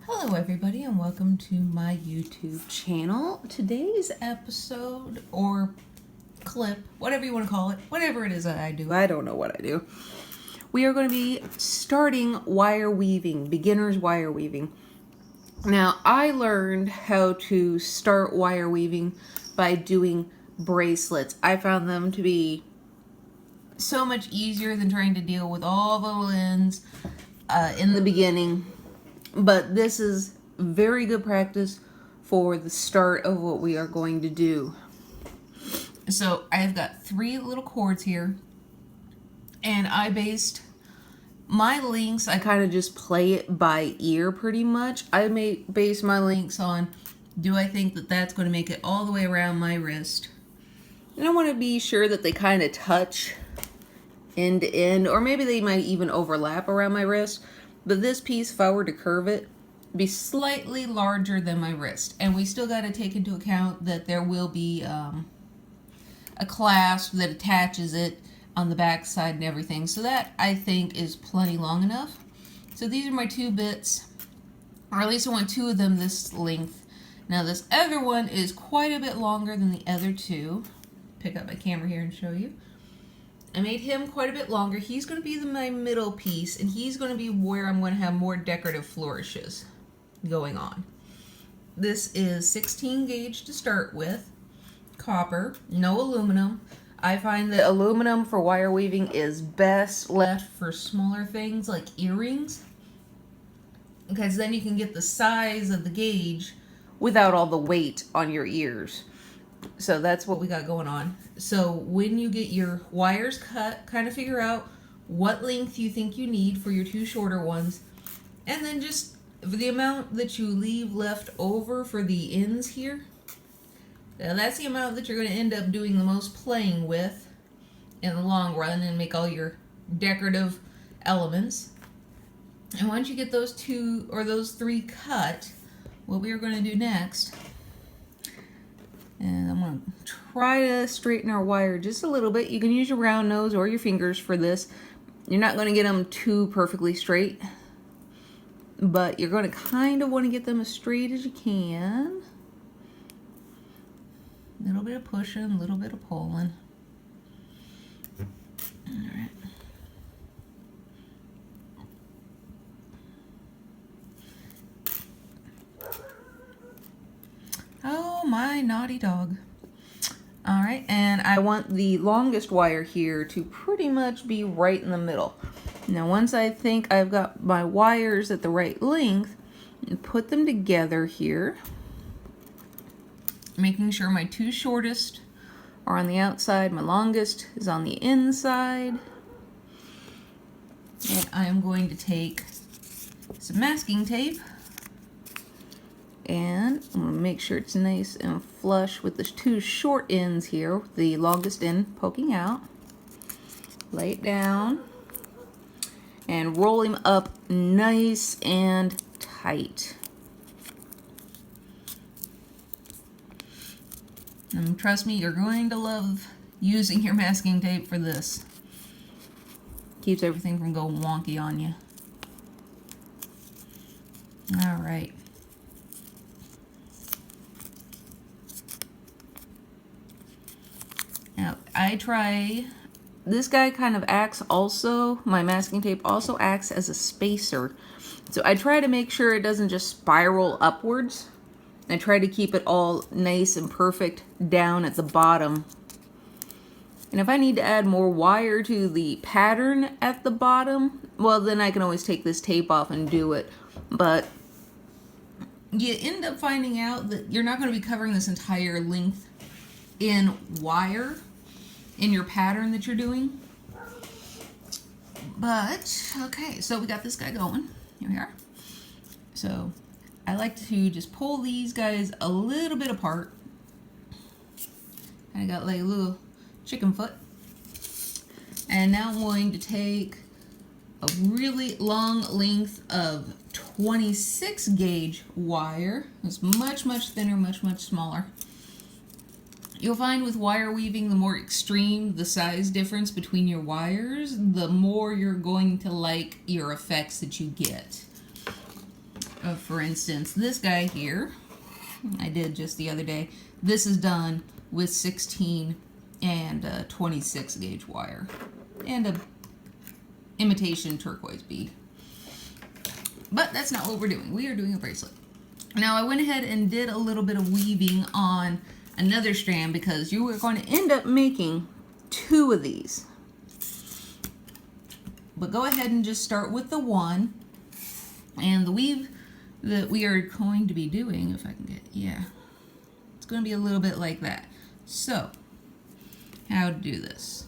Hello everybody and welcome to my YouTube channel. Today's episode or clip, whatever you want to call it, whatever it is that I do, I don't know what I do. We are going to be starting wire weaving, beginner's wire weaving. Now I learned how to start wire weaving by doing bracelets. I found them to be so much easier than trying to deal with all the little ends in the beginning. But this is very good practice for the start of what we are going to do. So I've got 3 little cords here, and I based my links, I kind of just play it by ear pretty much. I may base my links on, do I think that that's going to make it all the way around my wrist? And I want to be sure that they kind of touch end to end, or maybe they might even overlap around my wrist. But this piece, if I were to curve it, be slightly larger than my wrist. And we still got to take into account that there will be a clasp that attaches it on the back side and everything. So that, I think, is plenty long enough. So these are my 2 bits, or at least I want 2 of them this length. Now this other one is quite a bit longer than the other 2. Pick up my camera here and show you. I made him quite a bit longer. He's going to be my middle piece, and he's going to be where I'm going to have more decorative flourishes going on. This is 16 gauge to start with, copper, no aluminum. I find that aluminum for wire weaving is best left for smaller things like earrings, because then you can get the size of the gauge without all the weight on your ears. So that's what we got going on. So when you get your wires cut, kind of figure out what length you think you need for your 2 shorter ones. And then just the amount that you leave left over for the ends here. Now that's the amount that you're going to end up doing the most playing with in the long run and make all your decorative elements. And once you get those 2 or those 3 cut, what we are going to do next, and I'm going to try to straighten our wire just a little bit. You can use your round nose or your fingers for this. You're not going to get them too perfectly straight, but you're going to kind of want to get them as straight as you can. A little bit of pushing, a little bit of pulling. All right. Oh, my naughty dog. Alright, and I want the longest wire here to pretty much be right in the middle. Now, once I think I've got my wires at the right length, and put them together here, making sure my 2 shortest are on the outside, my longest is on the inside. And I am going to take some masking tape, and I'm going to make sure it's nice and flush with the 2 short ends here, the longest end poking out. Lay it down and roll him up nice and tight. And trust me, you're going to love using your masking tape for this. Keeps everything from going wonky on you. Alright. Now, this guy kind of acts also, my masking tape also acts as a spacer. So I try to make sure it doesn't just spiral upwards. I try to keep it all nice and perfect down at the bottom. And if I need to add more wire to the pattern at the bottom, well, then I can always take this tape off and do it. But you end up finding out that you're not going to be covering this entire length in wire in your pattern that you're doing. But okay, so we got this guy going. Here we are. So I like to just pull these guys a little bit apart. I got like a little chicken foot. And now I'm going to take a really long length of 26 gauge wire. It's much, much thinner, much, much smaller. You'll find with wire weaving, the more extreme the size difference between your wires, the more you're going to like your effects that you get. for instance, this guy here, I did just the other day. This is done with 16 and 26 gauge wire and a imitation turquoise bead. But that's not what we're doing. We are doing a bracelet. Now I went ahead and did a little bit of weaving on another strand because you were going to end up making 2 of these. But go ahead and just start with the one. And the weave that we are going to be doing, if I can get, yeah, it's going to be a little bit like that. So, how to do this.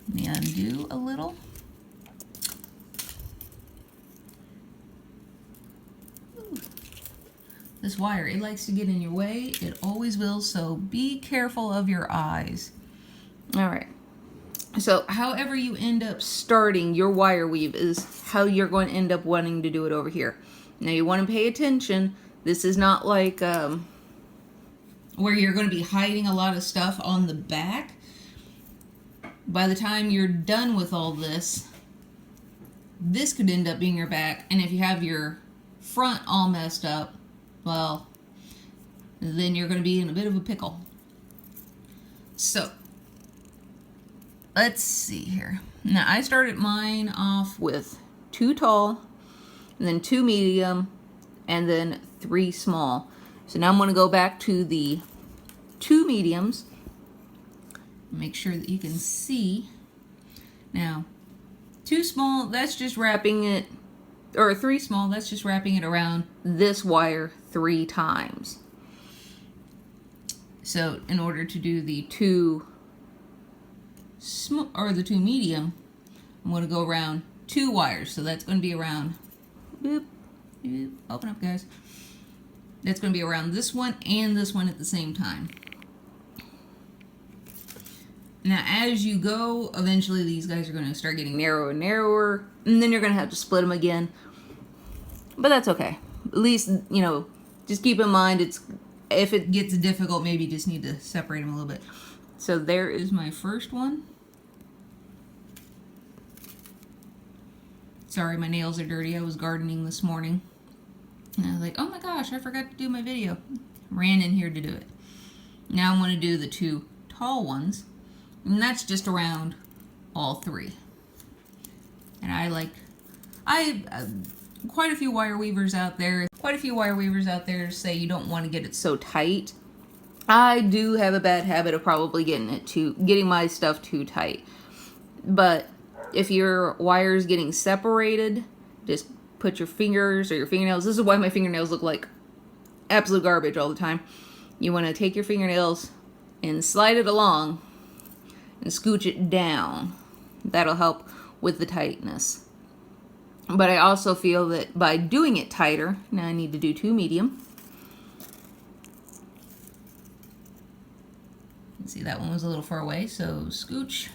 Let me undo a little. Ooh. This wire, it likes to get in your way. It always will, so be careful of your eyes. All right. So however you end up starting your wire weave is how you're going to end up wanting to do it over here. Now you want to pay attention. This is not like where you're going to be hiding a lot of stuff on the back. By the time you're done with all this, this could end up being your back. And if you have your front all messed up, well, then you're going to be in a bit of a pickle. So let's see here. Now I started mine off with 2 tall, and then 2 medium, and then 3 small. So now I'm going to go back to the 2 mediums. Make sure that you can see. Now, 2 small, that's just wrapping it, or 3 small, that's just wrapping it around this wire 3 times. So in order to do the 2 or the 2 medium, I'm going to go around 2 wires. So that's going to be around, boop, boop, open up guys. That's going to be around this one and this one at the same time. Now as you go, eventually these guys are going to start getting narrower and narrower, and then you're going to have to split them again. But that's okay. At least, you know, just keep in mind, it's if it gets difficult, maybe you just need to separate them a little bit. So there is my first one. Sorry, my nails are dirty. I was gardening this morning. And I was like, oh my gosh, I forgot to do my video. Ran in here to do it. Now I'm going to do the 2 tall ones. And that's just around all 3. And quite a few wire weavers out there. Say you don't want to get it so tight. I do have a bad habit of probably getting my stuff too tight. But if your wire is getting separated, just put your fingers or your fingernails. This is why my fingernails look like absolute garbage all the time. You want to take your fingernails and slide it along and scooch it down. That'll help with the tightness. But I also feel that by doing it tighter, now I need to do 2 medium. See, that one was a little far away, so scooch.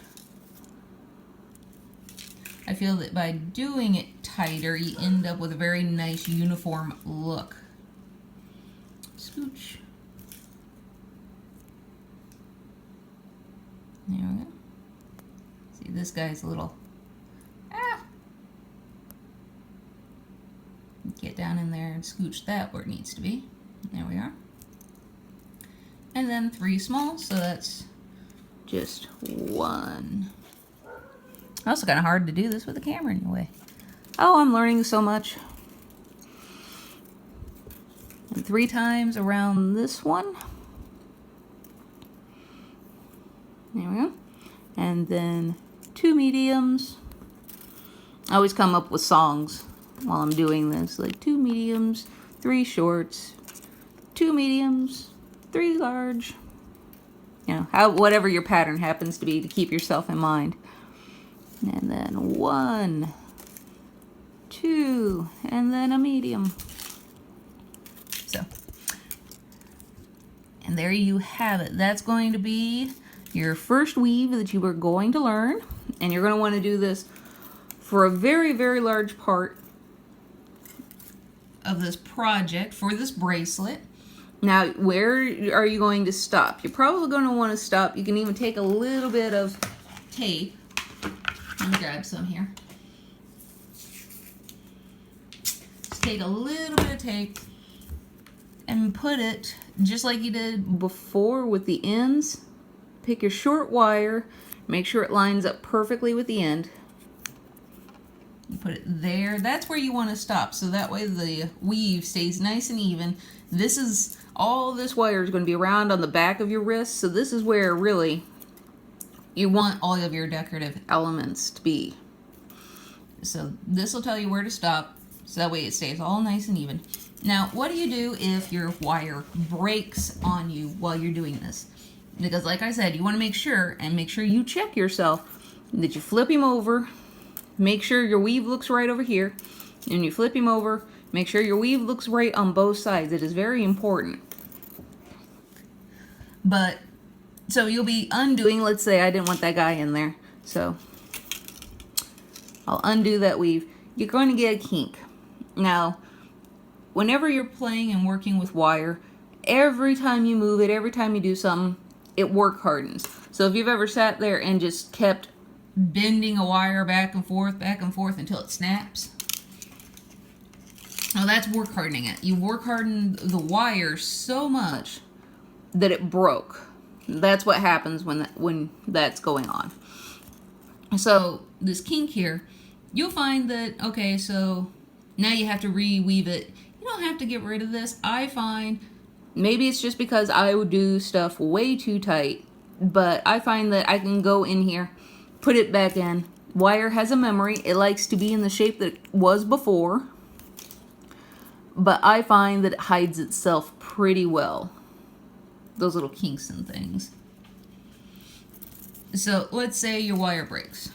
I feel that by doing it tighter, you end up with a very nice uniform look. Scooch. There we go. See, this guy's a little, get down in there and scooch that where it needs to be. There we are. And then 3 small, so that's just 1. Also kind of hard to do this with the camera in your way. Oh, I'm learning so much. And 3 times around this one. There we go. And then 2 mediums. I always come up with songs while I'm doing this, like 2 mediums, 3 shorts, 2 mediums, 3 large. You know, whatever your pattern happens to be to keep yourself in mind. And then 1, 2, and then a medium. So, and there you have it. That's going to be your first weave that you are going to learn. And you're going to want to do this for a very, very large part of this project for this bracelet. Now, where are you going to stop? You're probably going to want to stop. You can even take a little bit of tape. Let me grab some here. take a little bit of tape and put it just like you did before with the ends. Pick your short wire, make sure it lines up perfectly with the end. You put it there. That's where you want to stop, so that way the weave stays nice and even. All this wire is going to be around on the back of your wrist, so this is where really you want all of your decorative elements to be. So this will tell you where to stop, so that way it stays all nice and even. Now, what do you do if your wire breaks on you while you're doing this? Because like I said, you want to make sure you check yourself that you flip him over. Make sure your weave looks right over here. And you flip him over. Make sure your weave looks right on both sides. It is very important. But, so you'll be undoing, let's say I didn't want that guy in there. So, I'll undo that weave. You're going to get a kink. Now, whenever you're playing and working with wire, every time you move it, every time you do something, it work hardens. So if you've ever sat there and just kept bending a wire back and forth until it snaps, well, that's work hardening it. You work harden the wire so much that it broke. That's what happens when that's going on. So this kink here, you'll find that, okay, so now you have to re-weave it. You don't have to get rid of this. I find, maybe it's just because I would do stuff way too tight, but I find that I can go in here, put it back in. Wire has a memory. It likes to be in the shape that it was before, but I find that it hides itself pretty well. Those little kinks and things. So let's say your wire breaks.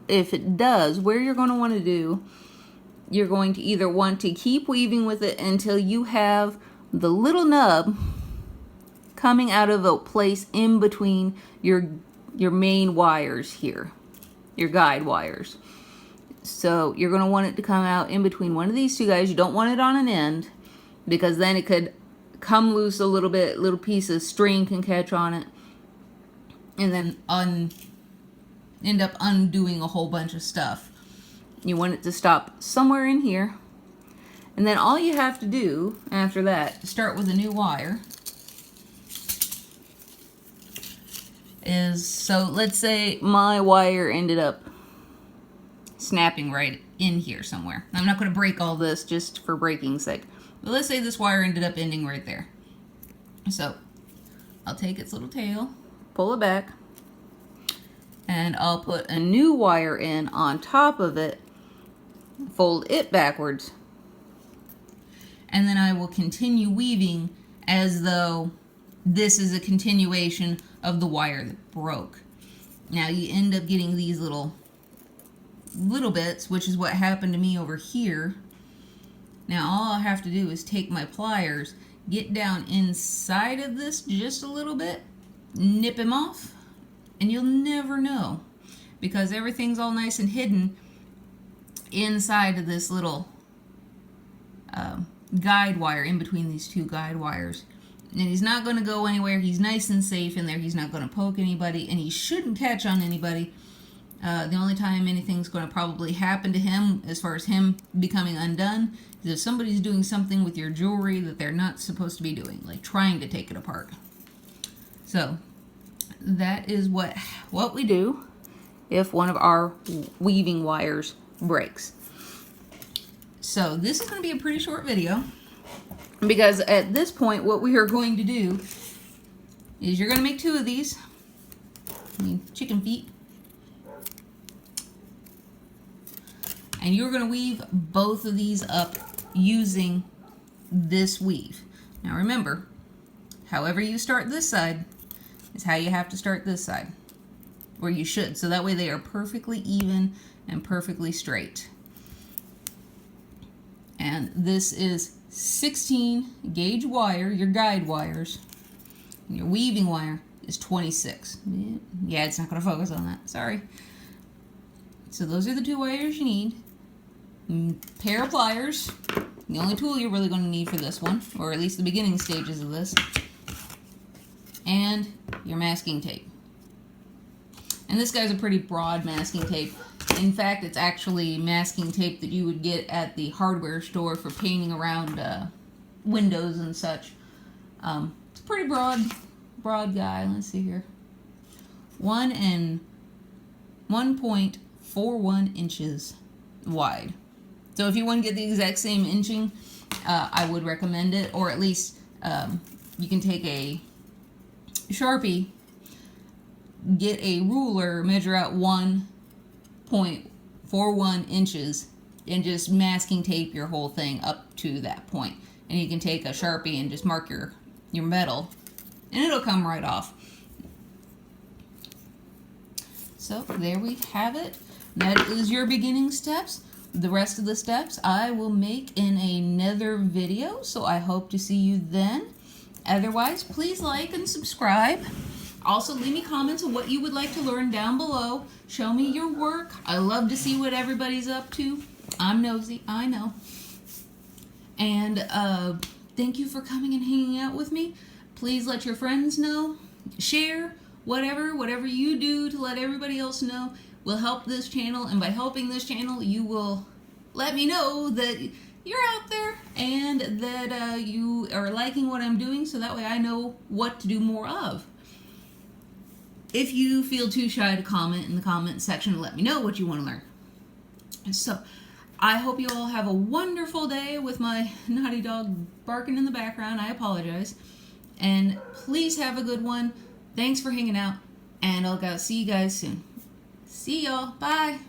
If it does, where you're going to want to do, you're going to either want to keep weaving with it until you have the little nub coming out of a place in between your main wires here, your guide wires. So you're going to want it to come out in between one of these two guys. You don't want it on an end, because then it could come loose a little bit, little piece of string can catch on it, and then end up undoing a whole bunch of stuff. You want it to stop somewhere in here, and then all you have to do after that, start with a new wire, is, so let's say my wire ended up snapping right in here somewhere. I'm not going to break all this just for breaking's sake, but let's say this wire ended up ending right there. So I'll take its little tail, pull it back, and I'll put a new wire in on top of it, fold it backwards, and then I will continue weaving as though this is a continuation of the wire that broke. Now you end up getting these little bits, which is what happened to me over here. Now all I have to do is take my pliers, get down inside of this just a little bit, nip him off, and you'll never know, because everything's all nice and hidden inside of this little guide wire, in between these two guide wires. And he's not going to go anywhere. He's nice and safe in there. He's not going to poke anybody, and he shouldn't catch on anybody. The only time anything's going to probably happen to him, as far as him becoming undone, is if somebody's doing something with your jewelry that they're not supposed to be doing, like trying to take it apart. So that is what we do if one of our weaving wires breaks. So this is going to be a pretty short video, because at this point what we are going to do is you're going to make two of these. Chicken feet. And you're going to weave both of these up using this weave. Now remember, however you start this side is how you have to start this side, or you should, so that way they are perfectly even and perfectly straight. And this is 16 gauge wire, your guide wires, and your weaving wire is 26. Yeah, it's not going to focus on that, sorry. So those are the two wires you need. Pair of pliers, the only tool you're really going to need for this one, or at least the beginning stages of this, and your masking tape. And this guy's a pretty broad masking tape. In fact, it's actually masking tape that you would get at the hardware store for painting around windows and such. It's a pretty broad guy. Let's see here. 1.41 inches wide. So if you want to get the exact same inching, I would recommend it. Or at least you can take a Sharpie, get a ruler, measure out 1.41 inches, and just masking tape your whole thing up to that point. And you can take a Sharpie and just mark your metal, and it'll come right off. So there we have it. That is your beginning steps. The rest of the steps I will make in another video, so I hope to see you then. Otherwise, please like and subscribe. Also, leave me comments on what you would like to learn down below. Show me your work. I love to see what everybody's up to. I'm nosy, I know. And thank you for coming and hanging out with me. Please let your friends know. Share, whatever you do to let everybody else know will help this channel. And by helping this channel, you will let me know that you're out there and that you are liking what I'm doing, so that way I know what to do more of. If you feel too shy to comment in the comment section to let me know what you want to learn. So, I hope you all have a wonderful day with my naughty dog barking in the background. I apologize. And please have a good one. Thanks for hanging out, and I'll go see you guys soon. See y'all. Bye.